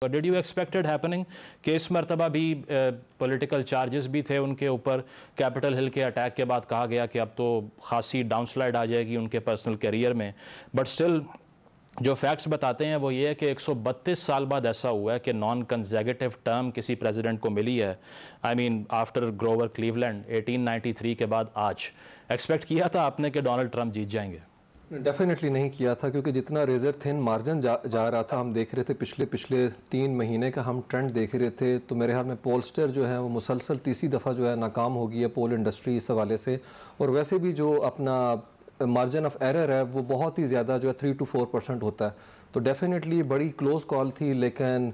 Did you expected happening कि इस मरतबा भी पॉलिटिकल चार्जेस भी थे उनके ऊपर? कैपिटल हिल के अटैक के बाद कहा गया कि अब तो खासी डाउनस्लाइड आ जाएगी उनके पर्सनल करियर में, बट स्टिल जो फैक्ट्स बताते हैं वो ये है कि 132 साल बाद ऐसा हुआ है कि नॉन कंसेक्यूटिव टर्म किसी प्रेसिडेंट को मिली है। I mean after Grover Cleveland 1893 के बाद आज। एक्सपेक्ट किया था आपने कि डोनाल्ड ट्रंप जीत जाएंगे? डेफिनेटली नहीं किया था, क्योंकि जितना रेजर थिन मार्जिन जा रहा था, हम देख रहे थे पिछले 3 महीने का हम ट्रेंड देख रहे थे, तो मेरे ख्याल में पोलस्टर जो है वो मुसलसल तीसरी दफ़ा जो है नाकाम हो गई है पोल इंडस्ट्री इस हवाले से। और वैसे भी जो अपना मार्जिन ऑफ एरर है वो बहुत ही ज़्यादा जो है 3 to 4% होता है। तो डेफिनेटली बड़ी क्लोज कॉल थी, लेकिन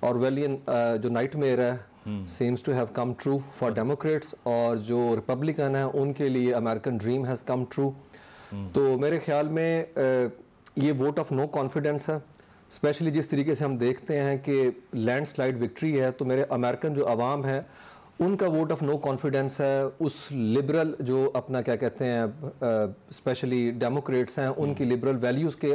ऑरवेलियन जो नाइटमेयर है seems to have come true for Democrats, और जो रिपब्लिकन है उनके लिए American dream has come true. तो मेरे ख्याल में ये वोट ऑफ नो कॉन्फिडेंस है, स्पेशली जिस तरीके से हम देखते हैं कि लैंडस्लाइड विक्ट्री है, तो मेरे अमेरिकन जो अवाम है उनका वोट ऑफ नो कॉन्फिडेंस है उस लिबरल जो अपना क्या कहते हैं स्पेशली डेमोक्रेट्स हैं उनकी लिबरल वैल्यूज़ के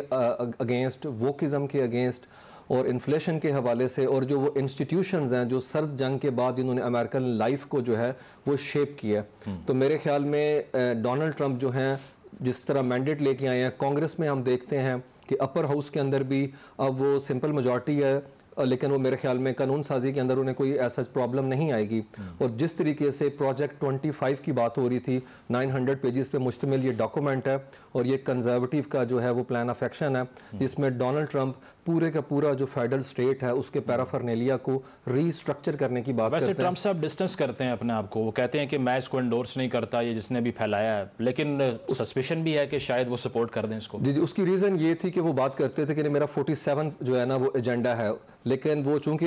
अगेंस्ट, वोकिज़म के अगेंस्ट और इन्फ्लेशन के हवाले से, और जो वो इंस्टीट्यूशंस हैं जो सर्द जंग के बाद इन्होंने अमेरिकन लाइफ को जो है वो शेप किया। तो मेरे ख्याल में डोनाल्ड ट्रंप जो हैं जिस तरह मैंडेट लेके आए हैं, कांग्रेस में हम देखते हैं कि अपर हाउस के अंदर भी अब वो सिंपल मेजॉरिटी है, लेकिन वो मेरे ख्याल में कानून साजी के अंदर उन्हें कोई ऐसा प्रॉब्लम नहीं आएगी। और जिस तरीके से प्रोजेक्ट 25 की बात हो रही थी, 900 पेजेस पे मुश्तमिल ये डॉक्यूमेंट है, और ये कंजर्वेटिव का जो है वो प्लान ऑफ एक्शन है, जिसमें डोनाल्ड ट्रंप पूरे का पूरा जो फेडरल स्टेट है उसके पैराफर्नेलिया को रीस्ट्रक्चर करने की बात करते हैं। वैसे ट्रंप साहब डिस्टेंस करते हैं अपने आप को, वो कहते हैं कि मैं इसको एंडोर्स नहीं करता, ये जिसने भी फैलाया है, लेकिन सस्पिशन भी है कि शायद वो सपोर्ट कर दें इसको। जी, उसकी रीज़न ये थी कि वो बात करते थे कि मेरा 47 जो है ना वो एजेंडा है, लेकिन वो चूंकि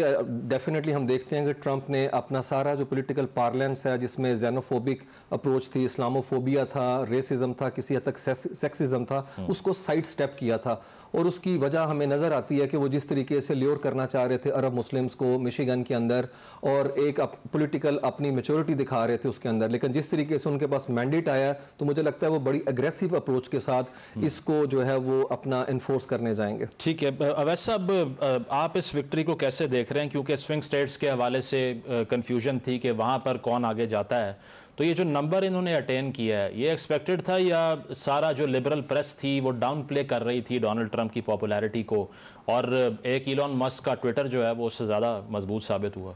डेफिनेटली हम देखते हैं कि ट्रंप ने अपना सारा जो पॉलिटिकल पार्लेंस है जिसमें जेनोफोबिक अप्रोच थी, इस्लामोफोबिया था, रेसिज्म था, किसी हद तक सेक्सिज्म था, उसको साइड स्टेप किया था। और उसकी वजह हमें नज़र आती है कि वो जिस तरीके से ल्योर करना चाह रहे थे अरब मुस्लिम्स को मिशिगन के अंदर, और एक पॉलिटिकल अपनी मैच्योरिटी दिखा रहे थे उसके अंदर, लेकिन जिस तरीके से उनके पास मैंडेट आया तो मुझे लगता है वो बड़ी एग्रेसिव अप्रोच के साथ इसको जो है वो अपना इन्फोर्स करने जाएंगे। ठीक है अवैस साहब, आप इस विक्ट्री को कैसे देख रहे हैं? क्योंकि स्विंग स्टेट्स के हवाले से कंफ्यूजन थी कि वहाँ पर कौन आगे जाता है, तो ये जो नंबर इन्होंने अटेन किया है ये एक्सपेक्टेड था, या सारा जो लिबरल प्रेस थी वो डाउन प्ले कर रही थी डोनाल्ड ट्रंप की पॉपुलैरिटी को, और एक इलॉन मस्क का ट्विटर जो है वो उससे ज़्यादा मजबूत साबित हुआ?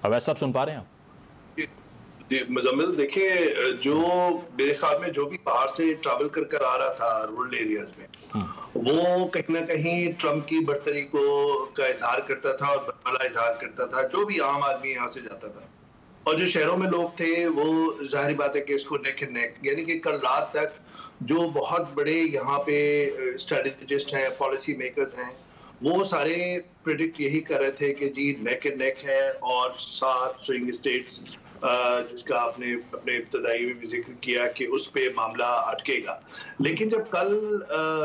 अवैस साहब सुन पा रहे हैं आप? मुजम्मिल, देखिए जो मेरे ख्याल में जो भी बाहर से ट्रैवल कर आ रहा था रूरल एरियाज में, वो कहीं ना कहीं ट्रंप की बर्तरी को का इजहार करता था और बदला इजहार करता था, जो भी आम आदमी यहाँ से जाता था। और जो शहरों में लोग थे वो जाहिर बात है कि इसको नेक एंड नेक, यानी कि कल रात तक जो बहुत बड़े यहाँ पे स्ट्रेटेजिस्ट हैं, पॉलिसी मेकर्स हैं, वो सारे प्रेडिक्ट यही कर रहे थे कि जी नेक एंड नेक है, और 7 स्विंग स्टेट्स जिसका आपने अपने इब्तदाई में भी जिक्र किया कि उस पे मामला अटकेगा। लेकिन जब कल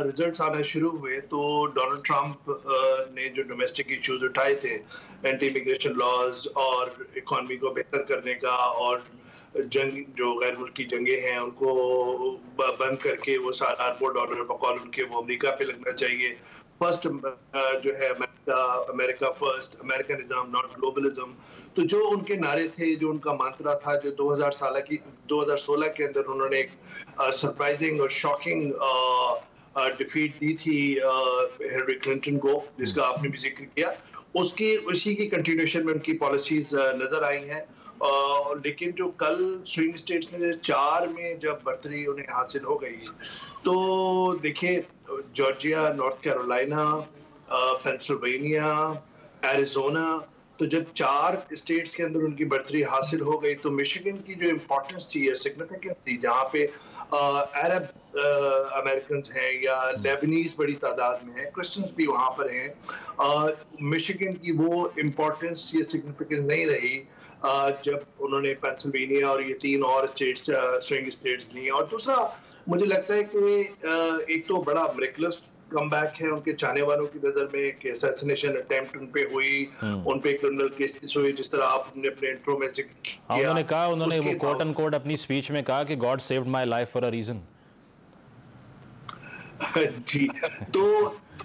रिजल्ट्स आना शुरू हुए तो डोनाल्ड ट्रंप ने जो डोमेस्टिक इश्यूज उठाए थे, एंटी इमिग्रेशन लॉज और इकॉनमी को बेहतर करने का, और जंग जो गैर मुल्की जंगे हैं उनको बंद करके वो सारा $4 बकौल उनके वो अमेरिका पे लगना चाहिए, फर्स्ट जो है America first, Americanism not globalism, तो जो उनके नारे थे, जो उनका मंत्रा था, जो 2016 के अंदर उन्होंने एक सरप्राइजिंग और शॉकिंग डिफीट दी थी हिलरी क्लिंटन को, जिसका आपने भी जिक्र किया, उसी की कंटिन्यूएशन में उनकी पॉलिसीज नजर आई हैं। लेकिन जो कल स्विंग स्टेट्स में 4 में जब बर्तरी उन्हें हासिल हो गई, तो देखिए Georgia, north Carolina, Pennsylvania, Arizona, तो जब 4 स्टेट्स के अंदर उनकी बर्तरी हासिल हो गई, तो मिशिगन की जो इम्पोर्टेंस थी या सिग्निफिकेंस थी, जहाँ पे अरब अमेरिकन हैं या लेबनीज बड़ी तादाद में हैं, क्रिश्चियंस भी वहाँ पर हैं, मिशिगन की वो इम्पोर्टेंस या सिग्निफिकेंस नहीं रही जब उन्होंने पेंसिल्वेनिया और ये 3 और स्टेट्स स्विंग स्टेट्स ली। और दूसरा मुझे लगता है कि एक तो बड़ा मिरेकलस कमबैक है उनके चाहने वालों की नजर में कि असैसिनेशन अटेम्प्ट उन पे हुई, उन पे क्रिमिनल केसेस हुए, जिस तरह आपने अपने इंट्रो में जिक्र किया। उन्होंने कहा, उन्होंने वो कोट एंड कोट अपनी स्पीच में कहा कि God saved my life for a reason. جی تو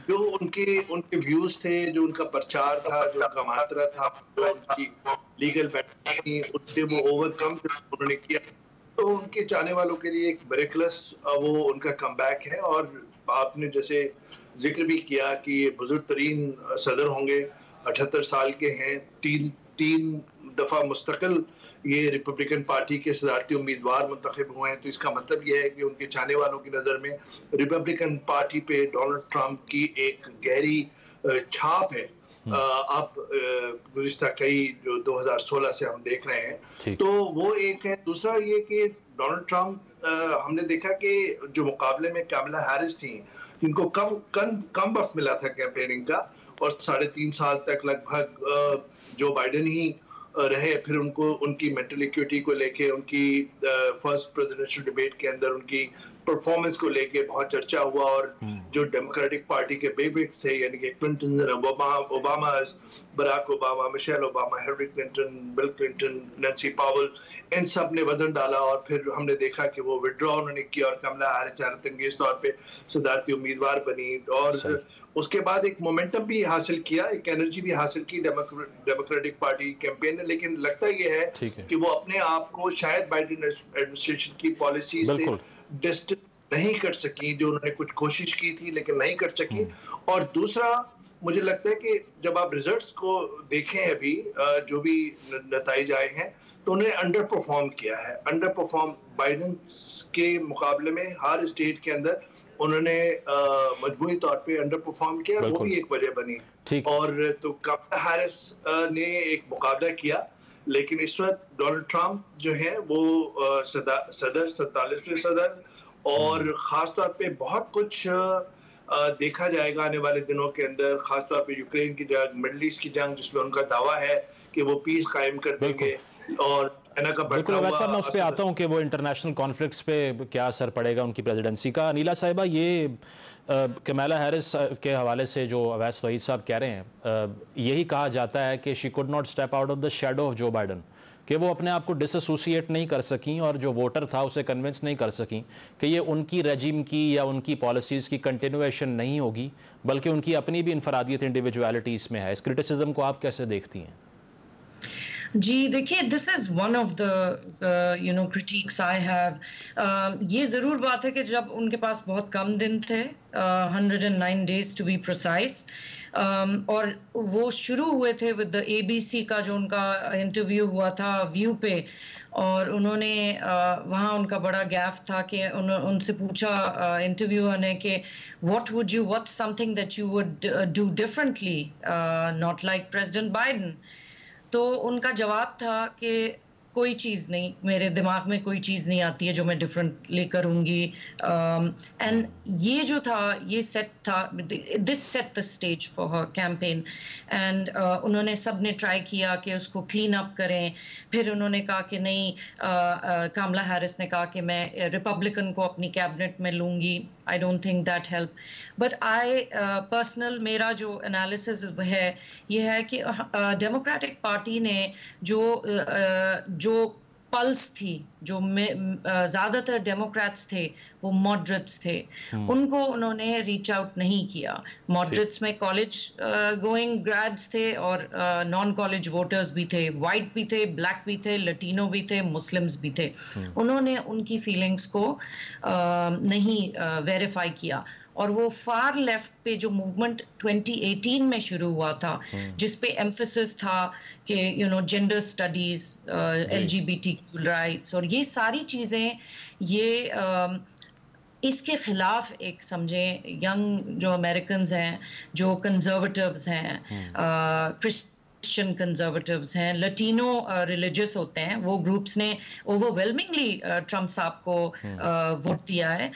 جو ان کے ویوز تھے، جو ان کا پرچار تھا، جو ان کا ماترا تھا، جو ان کی لیگل بیٹل تھی، اس سے وہ اوور کم انہوں نے کیا. تو ان کے چاہنے والوں کے لیے ایک بریکلس وہ ان کا کم بیک ہے. اور آپ نے جیسے ذکر بھی کیا کہ یہ بزرگ ترین صدر ہوں گے، 78 سال کے ہیں، تین دفعہ مستقل یہ ریپبلکن پارٹی کے صدارتی امیدوار منتخب ہوئے ہیں. تو اس کا مطلب یہ ہے کہ ان کے چاہنے والوں کی نظر میں ریپبلکن پارٹی پہ ڈونلڈ ٹرمپ کی ایک گہری چھاپ ہے. آپ گزشتہ کئی جو 2016 سے ہم دیکھ رہے ہیں، تو وہ ایک ہے. دوسرا یہ کہ ڈونلڈ ٹرمپ ہم نے دیکھا کہ جو مقابلے میں کاملا ہیرس تھیں، جن کو کم وقت ملا تھا کیمپیننگ کا، اور 3.5 سال تک لگ بھگ جو بائیڈن ہی رہے. پھر ان کی مینٹل ایکوٹی کو لے کے، ان کی فرسٹ پریزیڈنشل ڈیبیٹ کے اندر ان کی پرفارمنس کو لے کے بہت چرچا ہوا. اور جو ڈیموکریٹک پارٹی کے بگ وگز تھے، یعنی کہ Clinton, Obama, Barack Obama, Michelle Obama, Hillary Clinton, Bill Clinton, Nancy Powell, ان سب نے وزن ڈالا. اور پھر ہم نے دیکھا کہ وہ ودرا انہوں نے کیا، اور کملا ہیرس حیرت انگیز طور پہ صدارتی امیدوار بنی. اور اس کے بعد ایک مومنٹم بھی حاصل کیا، ایک انرجی بھی حاصل کی ڈیموکریٹک پارٹی کیمپین نے. لیکن لگتا یہ ہے کہ وہ اپنے آپ کو شاید بائیڈن ایڈمنسٹریشن کی پالیسی سے ڈسٹنس نہیں کر سکی، جو انہوں نے کچھ کوشش کی تھی لیکن نہیں کر سکی. اور دوسرا مجھے لگتا ہے کہ جب آپ ریزلٹس کو دیکھیں، ابھی جو بھی نتائج آئے ہیں، تو انہوں نے انڈر پرفارم کیا ہے. انڈر پرفارم بائیڈن کے مقابلے میں ہر اسٹیٹ کے اندر انہوں نے مجموعی طور پہ انڈر پرفارم کیا. وہ بھی ایک وجہ بنی. اور تو کملا ہیرس نے ایک مقابلہ کیا. لیکن اس وقت ڈونلڈ ٹرمپ جو ہیں وہ صدر 47ویں صدر، اور خاص طور پہ بہت کچھ دیکھا جائے گا آنے والے دنوں کے اندر، خاص طور پہ یوکرین کی جنگ، مڈل ایسٹ کی جنگ، جس میں ان کا دعویٰ ہے کہ وہ پیس قائم کر دیں گے. اور بالکل ویسا میں اس پہ آتا ہوں کہ وہ انٹرنیشنل کانفلکٹس پہ کیا اثر پڑے گا ان کی پریزیڈنسی کا. نیلا صاحبہ، یہ کمالا ہیرس کے حوالے سے جو اویس توحید صاحب کہہ رہے ہیں، یہی کہا جاتا ہے کہ she could not step out of the shadow of Joe Biden, کہ وہ اپنے آپ کو ڈس ایسوسیٹ نہیں کر سکیں، اور جو ووٹر تھا اسے کنونس نہیں کر سکیں کہ یہ ان کی ریجیم کی یا ان کی پالیسیز کی کنٹینویشن نہیں ہوگی، بلکہ ان کی اپنی بھی انفرادیت، انڈیویجویلٹی اس میں ہے. اس کرٹیسزم کو آپ کیسے دیکھتی ہیں؟ جی دیکھیے، this is one of the cortex I have. یہ ضرور بات ہے کہ جب ان کے پاس بہت کم دن تھے، 109 days ٹو بی پریسائز، اور وہ شروع ہوئے تھے ود دا ABC کا جو ان کا انٹرویو ہوا تھا ویو پہ، اور انہوں نے وہاں ان کا بڑا گیف تھا کہ ان سے پوچھا انٹرویور نے کہ what's something that you would do differently, not like President Biden. تو ان کا جواب تھا کہ کوئی چیز نہیں، میرے دماغ میں کوئی چیز نہیں آتی ہے جو میں ڈفرینٹلی کروں گی. اینڈ یہ جو تھا، یہ سیٹ تھا، this set the stage for her campaign. And انہوں نے سب نے ٹرائی کیا کہ اس کو کلین اپ کریں. پھر انہوں نے کہا کہ نہیں، کاملا ہیرس نے کہا کہ میں ریپبلکن کو اپنی کیبنٹ میں لوں گی. I don't think that help. But personal میرا جو انالیسز ہے یہ ہے کہ ڈیموکریٹک پارٹی نے جو پلس تھی، جو زیادہ تر ڈیموکریٹس تھے وہ ماڈریٹس تھے، ان کو انہوں نے ریچ آؤٹ نہیں کیا. ماڈریٹس میں کالج گوئنگ گریڈس تھے، اور نان کالج ووٹرز بھی تھے، وائٹ بھی تھے، بلیک بھی تھے، لٹینو بھی تھے، مسلمز بھی تھے. انہوں نے ان کی فیلنگس کو نہیں ویریفائی کیا. اور وہ فار لیفٹ پہ جو موومنٹ 2018 میں شروع ہوا تھا، جس پہ ایمفیسس تھا کہ جینڈر اسٹڈیز، LGBT رائٹس، اور یہ ساری چیزیں، یہ اس کے خلاف ایک سمجھیں ینگ جو امریکنز ہیں، جو کنزرویٹیوز ہیں، کرسچن کنزرویٹیوز ہیں، لٹینو ریلیجس ہوتے ہیں، وہ گروپس نے اوور ویلمنگلی ٹرمپ صاحب کو ووٹ دیا ہے.